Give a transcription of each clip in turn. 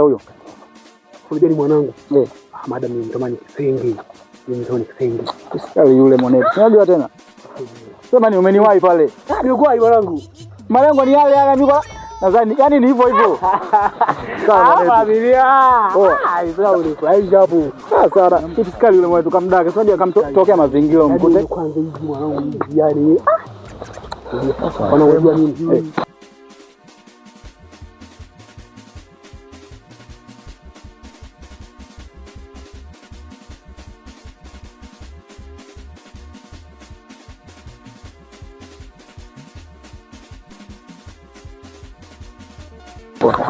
Huyo. Unajua ni mwanangu. Madam ni mtamani kisenge. Ni mtamani kisenge. Sikali yule mwanetu. Unajua tena? Sema ni umeniwahi pale. Nilikuwahi mwanangu. Malengo ni yale yale mimi nadhani yani ni hivyo hivyo. Sawa familia. Ibra ulifurahisha hapo. Sasa sikali yule mwanetu kamdaka. Sasa akamtokea mazingira mkute. Kwanza hivi mwanangu yani. Unajua nini?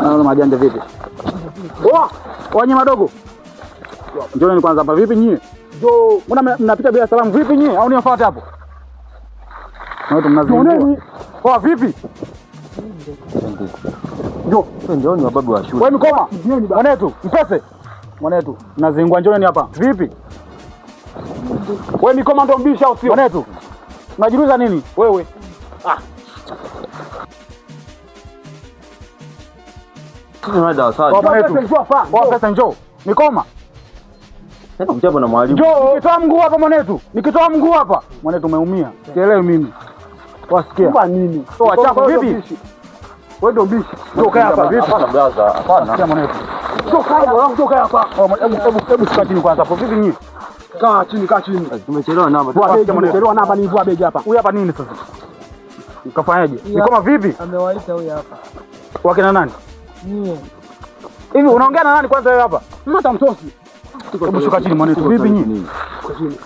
Naona majanja vipi? Wanye madogo. Njoo kwanza hapa vipi nyie? Njoo. Mbona mnapita bila salamu vipi nyie? Au niwafuate hapo? Naona mnazungua. Vipi? Njoo ni wababu wa shule. Wewe Mikoma. Mwanetu, mpese. Mwanetu, mnazingua njoo hapa. Vipi? Wewe Mikoma ndo mbisha au sio? Mwanetu. Unajiruza nini? Wewe. Pesa njoo. Mikoma. Sasa mchapa na mwalimu. Njoo, nikitoa mguu hapa mwanetu. Nikitoa mguu hapa. Mwanetu umeumia. Sielewi mimi. Wasikia. Kwa nini? Toa chako vipi? Wewe ndo mbishi. Toka hapa vipi? Hapana brother. Hapana. Sikia mwanetu. Toka hapa, toka hapa. Hebu shika chini kwanza hapo. Vipi nyinyi? Kaa chini. Tumechelewa namba. Tumechelewa namba ni vua begi hapa. Huyu hapa nini sasa? Ukafanyaje? Mikoma vipi? Amewaita huyu hapa. Wakina nani? Hivi unaongea na nani kwanza wewe hapa? Mata mtosi. Hebu shuka chini mwanetu. Vipi nyinyi? Kwa chini.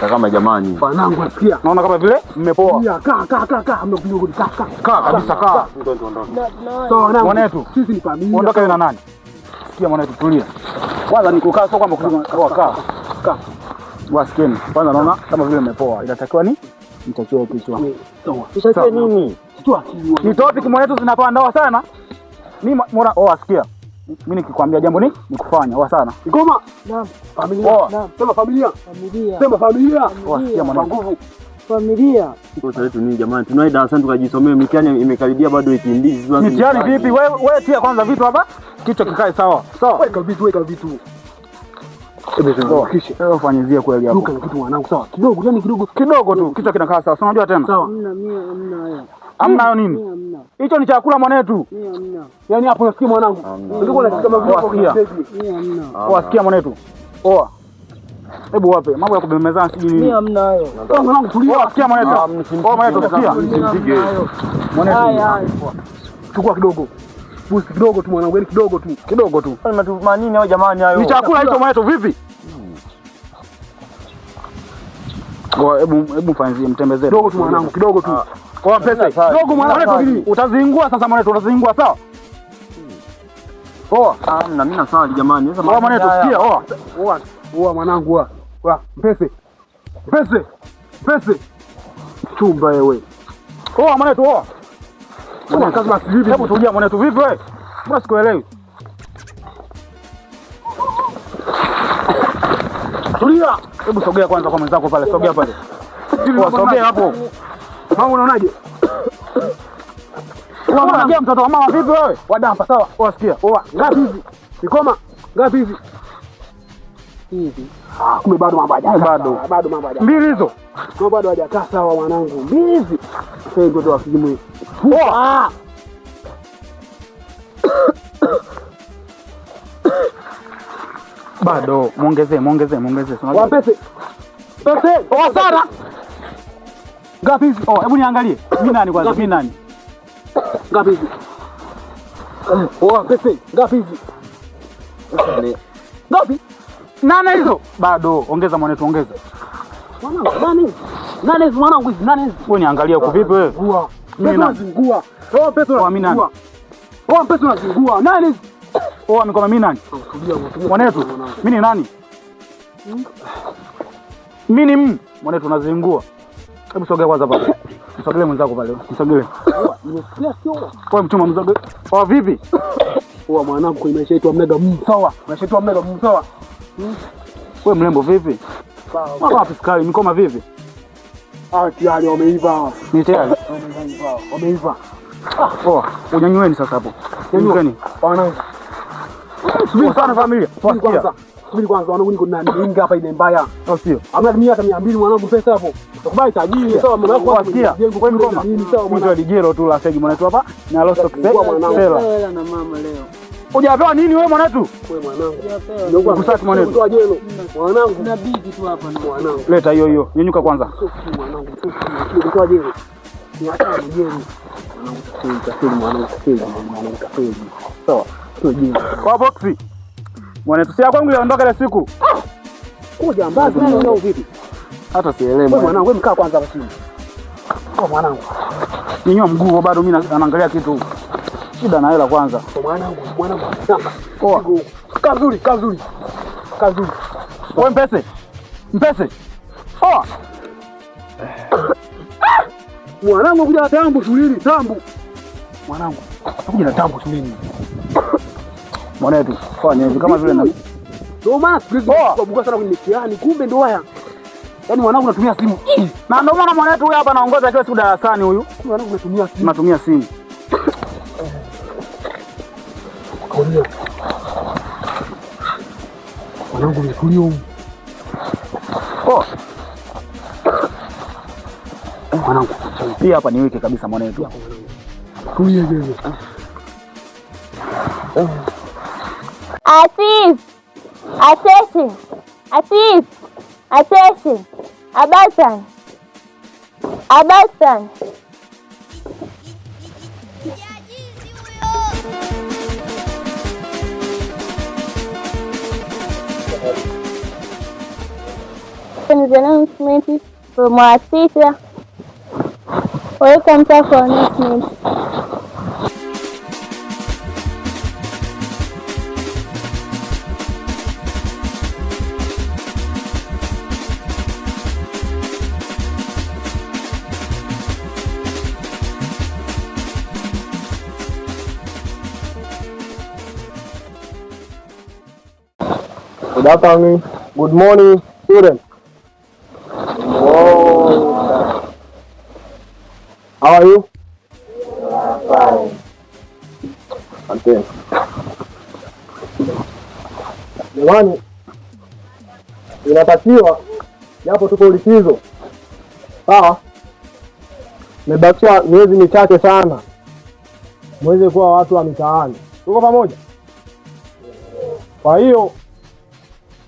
Kama jamani. Wanangu asikia. Naona kama vile mmepoa. Kaa. Mmekunyoka kaa. Kaa kabisa kaa. Sawa mwanetu. Sisi ni familia. Ondoka na nani? Sikia mwanetu tulia. Kwanza nikukaa sio kwamba kaa. Wasikieni. Kwanza naona kama vile mmepoa. Inatakiwa ni mtakiwa kichwa. Sawa. Sasa nini? Kichwa. Ni topic mwanetu zinapanda sana. Mimi mbona asikia. Mimi nikikwambia jambo ni kufanya sana. Mikoma. Naam. Familia. Naam. Sema familia. Sema familia. Wasikia mwanangu. Familia. Kosa letu nini jamani? Tunaenda darasani tukajisomea, mitihani imekaribia bado wiki mbili. Mitihani vipi? Wewe tia kwanza vitu hapa. Kichwa kikae sawa. Weka vitu. Wewe ufanyizia kweli hapo. Duka kitu mwanangu sawa. Kidogo tu. Kichwa kinakaa sawa. Unajua tena? Sawa. Hamna hayo nini? Hicho ni chakula mwanetu. Yaani hapo unasikia mwanangu? Ndiko unasikia kama vile. Wasikia mwanetu. Hebu wape. Mambo ya kubemezana siji nini? Mimi hamna hayo. Mwanangu tulia. Wasikia mwanetu. Mwanetu sikia. Mwanetu. Chukua kidogo. Busi kidogo tu mwanangu, kidogo tu. Manini hao jamani hayo? Ni chakula hicho mwanetu vipi? Hebu fanyizie mtembezee. Kidogo tu mwanangu, kidogo tu. Kwa pesa. Kidogo mwanangu utazingua sasa mwanetu, utazingua sawa? Na mimi nasali jamani. Sasa mwanetu sikia, mwanangu Mpese. Chumba wewe. Mwanetu Hebu tulia mwanetu vipi wewe? Mbona sikuelewi? Tulia. Hebu sogea kwanza kwa mwenzako pale, sogea pale. Sogea hapo. Mama unaonaje? Unaongea mtoto wa mama vipi wewe? Wadampa sawa. Sikia. Ngapi hizi? Mikoma, ngapi hizi? Kumbe bado mambo hajakaa. Bado mambo hajakaa. Mbili hizo. Kwa bado hajakaa sawa mwanangu. Mbili hizi. Sasa ndio wafikimu. Bado muongezee. Pese. Sana. Ngapi hizi? Hebu niangalie. Mimi nani kwanza? Mimi nani? Ngapi hizi? Pese. Ngapi hizi? Ngapi? Nane hizo. Bado ongeza mwanetu, ongeza. Mwanangu, nane hizo mwanangu hizi, nane hizi. Wewe niangalie uko vipi wewe? Mimi nazingua. Pesa unazingua. Pesa unazingua. Nane hizi. Mikoma mimi nani? Mwanetu, mimi ni nani? Mimi ni mwanetu unazingua. Hebu sogea kwanza pale. Msogelee mwenzako pale. Msogelee. Nimesikia sio. Kwa mchuma mzoge. Vipi? Mwanangu kwa maisha yetu amnaga sawa. Maisha yetu amnaga sawa. Wewe mlembo vipi? Sawa. Mama fiskali Mikoma vipi? Tayari wameiva. Ni tayari. Wameiva. Unyanyueni sasa hapo. Nyanyueni. Wanangu. Subiri sana familia. Subiri kwanza wanangu, niko na ninga hapa ile mbaya. Au sio? Hamna mimi hata 200 mwanangu pesa hapo. Ukubali tajiri sawa mama yako wasikia. Kwa hiyo mimi sawa mwanangu alijero tu la segi mwanangu hapa na lost of pesa na mama leo. Hujapewa nini wewe mwanangu? Wewe mwanangu. Ndio kusaki mwanangu. Toa jelo. Mwanangu. Na bigi tu hapa na mwanangu. Leta hiyo. Nyanyuka kwanza. Mwanangu. Toa jelo. Ni hata jelo. Mwanangu kafiri. Sawa. Toa jelo. Kwa boxi. Mwanangu si kwangu yaondoka ile siku. Kuja ambazo leo vipi? Hata sielewi. Wewe mwanangu, wewe mkaa kwanza hapa chini. Kwa mwanangu. Ninywa mguu bado mimi naangalia kitu. Shida na hela kwanza. Kwa mwanangu. Poa. Kaa vizuri. Wewe mpese. Poa. Mwanangu kuja na tambu shuleni, tambu. Mwanangu, kuja na tambu shuleni. Mwanetu, fanya hivi kama vile na. Ndio maana kwa buga sana kwenye mitihani, kumbe ndio haya. Yaani mwanangu natumia simu. Na ndio maana mwanetu huyu hapa anaongoza kila siku darasani huyu. Mwanangu natumia simu. Natumia simu. Kaulia. Mwanangu nitulie. Oh. Mwanangu, hii hapa ni wiki kabisa mwanetu. Tulie jeje. Asif. Abasan. An announcement from our teacher. Welcome to our announcement. Good afternoon. Good morning, students. How are you? Fine. Okay. Jamani, inatakiwa japo tuko likizo, sawa, imebakisha miezi michache sana mweze kuwa watu wa mitaani. Tuko pamoja? Kwa hiyo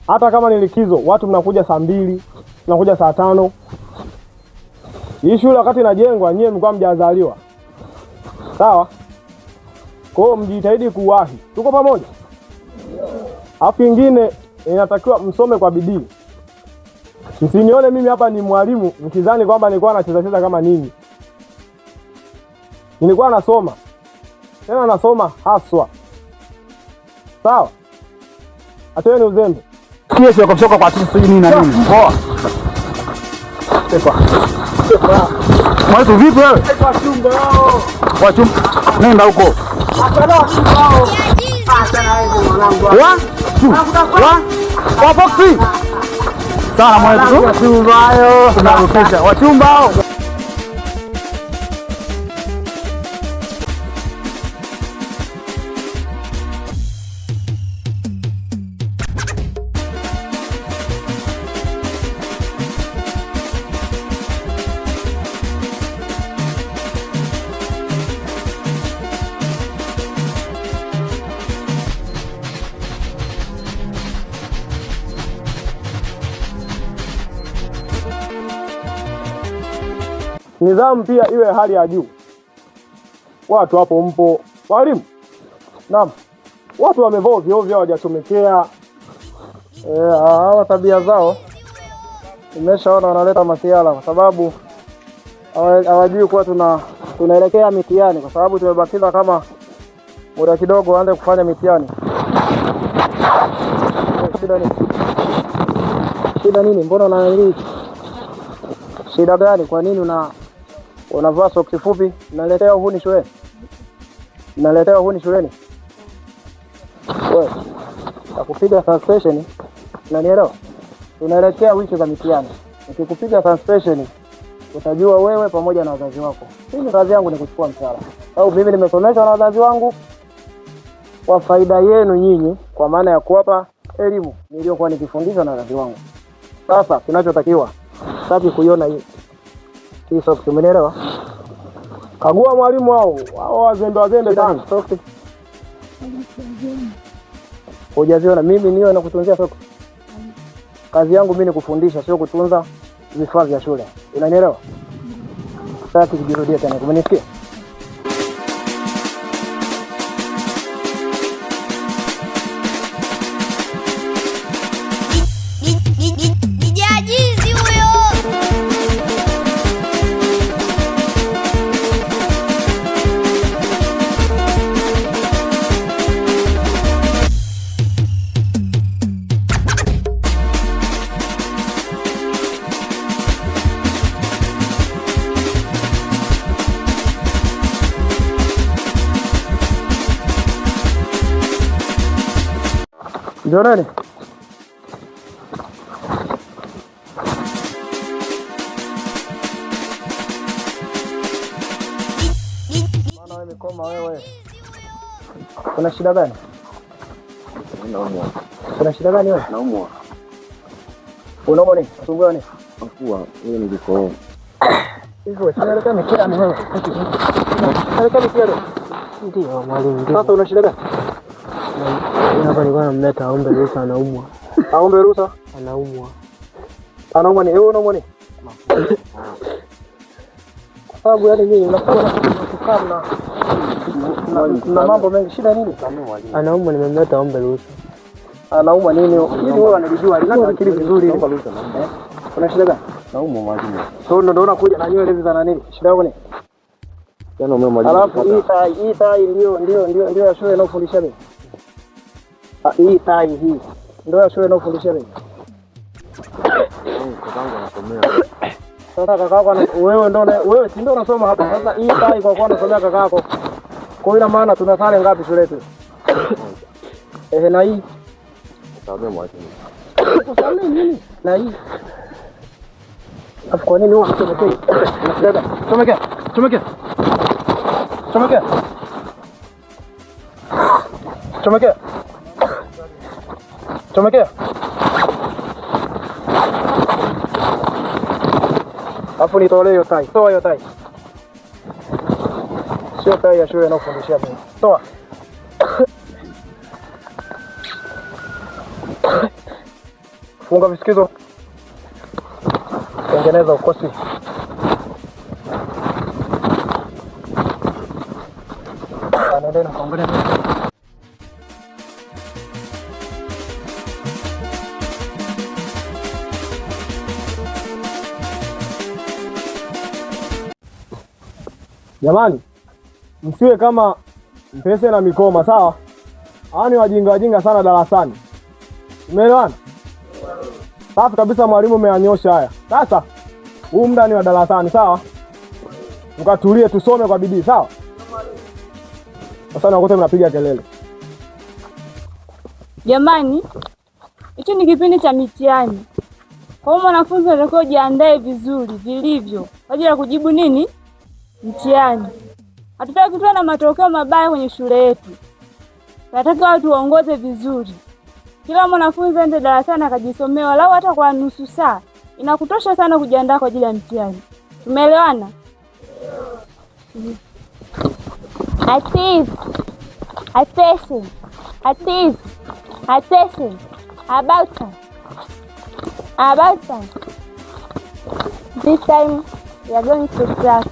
hata kama ni likizo, watu mnakuja saa 2, mnakuja saa 5. Hii shule wakati inajengwa nyie mlikuwa mjazaliwa. Sawa? Kwa hiyo mjitahidi kuwahi. Tuko pamoja? Alafu kingine inatakiwa msome kwa bidii. Msinione mimi hapa ni mwalimu mkizani kwamba nilikuwa nacheza kama ninyi. Nilikuwa nasoma. Tena nasoma haswa. Sawa? Atoe ni uzembe. Kile sio kutoka kwa sisi nini na nini. Poa. Mwanzo vipi wewe? Wachumba. Nenda huko. Wa boxi. Sana mwanzo. Wachumba hao. Tunarudisha. Wachumba hao. Nidhamu pia iwe hali ya juu. Watu hapo mpo walimu. Naam. Watu wamevaa ovyo ovyo hawajachomekea. Hawa tabia zao nimeshaona wanaleta masiala kwa sababu hawajui kuwa tunaelekea mitihani, kwa sababu tumebakiza kama muda kidogo waanze kufanya mitihani. Shida nini? Mbona unaangalia? Shida gani? Kwa nini unavaa soksi fupi? Unaletea uhuni shuleni? Wewe, nakupiga suspension. Unanielewa? Tunaelekea wiki za mitihani. Nikikupiga suspension, utajua wewe pamoja na wazazi wako. Mimi kazi yangu ni kuchukua mshahara. Au mimi nimesomeshwa na wazazi wangu. kwa faida yenu nyinyi, kwa maana ya kuwapa elimu niliyokuwa nikifundisha na wazazi wangu. Sasa kinachotakiwa sasa kuiona hii soksi, umeelewa? Kagua mwalimu wao wazembe sana soksi. Hujaziona mimi niwe nakutunzia soksi. Kazi yangu mimi ni kufundisha, sio kutunza vifaa vya shule. Unanielewa? Sasa tujirudia tena, umenisikia? Jonani. Maana wewe mikoma wewe. Kuna shida gani? Naumwa. Kuna shida gani wewe? Naumwa. Unaumwa nini? Unasumbua nini? Mafua, wewe niko. Hivyo, sinaelekea mikia ni wewe. Sinaelekea mikia leo. Ndio, mwalimu. Sasa una shida gani? Hapa nilikuwa namleta aombe ruhusa, anaumwa. Aombe ruhusa? Anaumwa. Anaumwa ni wewe unaumwa ni? Kwa sababu yani mimi unakuwa na mambo mengi, shida nini? Anaumwa, nimemleta aombe ruhusa. Anaumwa nini? Ili wewe analijua, alina akili vizuri. Aombe ruhusa. Kuna shida gani? Naumwa mwalimu. So ndio unakuja na nywele hizi za nini? Shida yako ni? Yaani umeme mwalimu. Alafu hii tai ndio ya shule inayofundisha mimi. Hii tai hii ndio ya shule inayofundisha mimi. Kakangu anasomea. Sasa kakako wewe si ndio unasoma hapa. Sasa hii tai kwa kuwa unasomea kakako. Kwa ina maana tuna sare ngapi shule yetu? Na hii. Sababu mwalimu. Kusali nini? Na hii. Afu kwa nini wewe unasomea? Unasema somekea. Chomekea. Afu nitolee hiyo tai. Toa hiyo tai. Sio tai ya shule inayofundishia mimi. Toa. Funga visikizo. Tengeneza ukosi. Anaendelea kuangalia. Jamani, msiwe kama Mpese na Mikoma, sawa? Hawa ni wajinga sana darasani. Umeelewana? Safi kabisa, mwalimu umeanyosha haya. Sasa huu muda ni wa darasani, sawa? Mkatulie tusome kwa bidii, sawa? Sasa nakuta mnapiga kelele. Jamani, hicho ni kipindi cha mitihani. Kwa hiyo mwanafunzi anatakiwa jiandae vizuri vilivyo kwa ajili ya kujibu nini? Mtihani. Hatutaki tuwe na matokeo mabaya kwenye shule yetu. Tunataka watu waongoze vizuri. Kila mwanafunzi aende darasani akajisomea walau hata kwa nusu saa. Inakutosha sana kujiandaa kwa ajili ya mtihani. Tumeelewana? Attention. About time. This time we are going to class.